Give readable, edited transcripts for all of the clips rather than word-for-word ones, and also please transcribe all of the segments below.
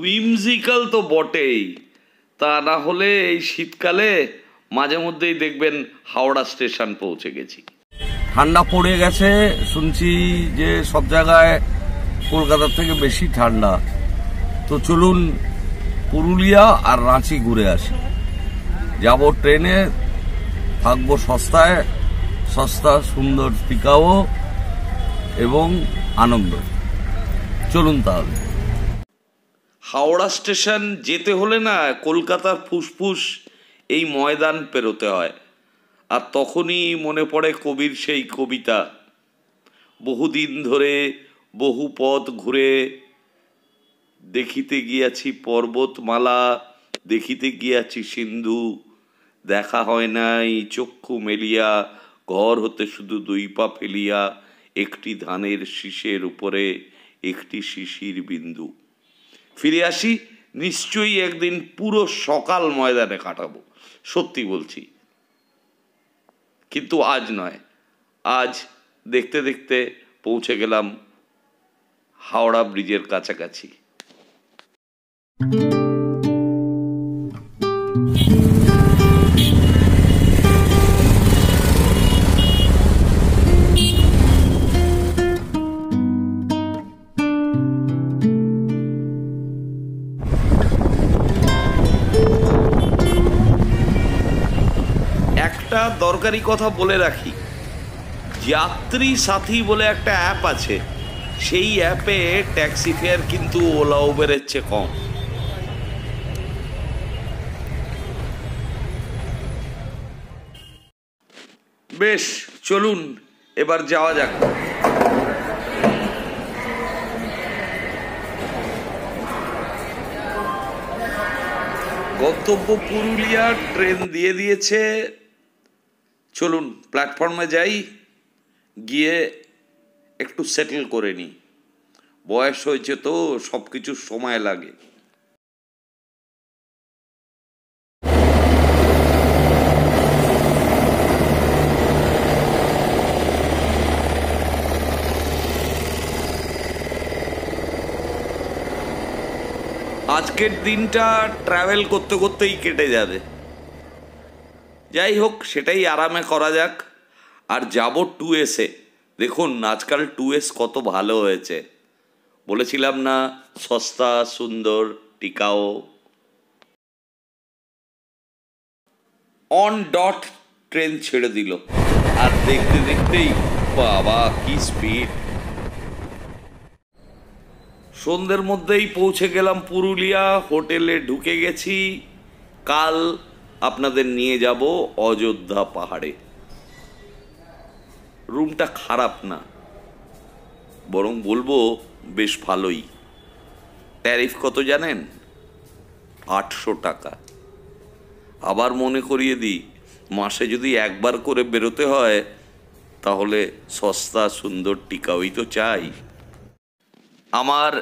উইমজিক্যাল তো বটেই, তা না হলে এই শীতকালে মাঝে মধ্যেই দেখবেন হাওড়া স্টেশন পৌঁছে গেছি। ঠান্ডা পড়ে গেছে শুনছি যে সব জায়গায় কলকাতার থেকে বেশি ঠান্ডা। তো চলুন পুরুলিয়া আর রাঁচি ঘুরে আসি। যাব ট্রেনে, থাকবো সস্তায়, সস্তা সুন্দর টিকাও এবং আনন্দ। চলুন তাহলে। হাওড়া স্টেশন যেতে হলে না কলকাতার ফুসফুস এই ময়দান পেরোতে হয়, আর তখনই মনে পড়ে কবির সেই কবিতা, বহুদিন ধরে বহু পথ ঘুরে দেখিতে গিয়াছি পর্বতমালা, দেখিতে গিয়াছি সিন্ধু, দেখা হয় নাই চক্ষু মেলিয়া, ঘর হতে শুধু দুই পা ফেলিয়া, একটি ধানের শীষের উপরে একটি শিশির বিন্দু। ফিরে আসি, নিশ্চয়ই একদিন পুরো সকাল ময়দানে কাটাবো, সত্যি বলছি। কিন্তু আজ নয়, আজ দেখতে দেখতে পৌঁছে গেলাম হাওড়া ব্রিজের কাছাকাছি। একটা দরকারি কথা বলে রাখি, যাত্রী সাথী বলে একটা অ্যাপ আছে, সেই অ্যাপে ট্যাক্সি ফেয়ার কিন্তু ওলা উবেরের চেয়ে কম। বেশ, চলুন এবার যাওয়া যাক। গন্তব্য পুরুলিয়া, ট্রেন দিয়ে দিয়েছে। চলুন প্ল্যাটফর্মে যাই, গিয়ে একটু সেটেল করে নিই। বয়স হয়েছে তো, সব কিছুর সময় লাগে। আজকের দিনটা ট্রাভেল করতে করতেই কেটে যাবে। যাই হোক, সেটাই আরামে করা যাক। আর যাব 2S-এ। দেখুন আজকাল 2S কত ভালো হয়েছে। বলেছিলাম না, সস্তা সুন্দর টিকাও। অন ডট ট্রেন ছেড়ে দিল, আর দেখতে দেখতেই বাবা কি স্পিড! সন্ধ্যের মধ্যেই পৌঁছে গেলাম পুরুলিয়া। হোটেলে ঢুকে গেছি। কাল আপনাদের নিয়ে যাব অযোধ্যা পাহাড়ে। রুমটা খারাপ না, বরং বলবো বেশ ভালোই। ট্যারিফ কত জানেন? 800 টাকা। আবার মনে করিয়ে দিই, মাসে যদি একবার করে বেরোতে হয় তাহলে সস্তা সুন্দর টিকাওই তো চাই। আমার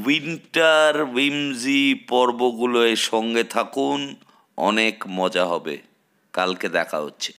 উইন্টার উইমজি পর্বগুলোর সঙ্গে থাকুন, অনেক মজা হবে। কালকে দেখা হচ্ছে।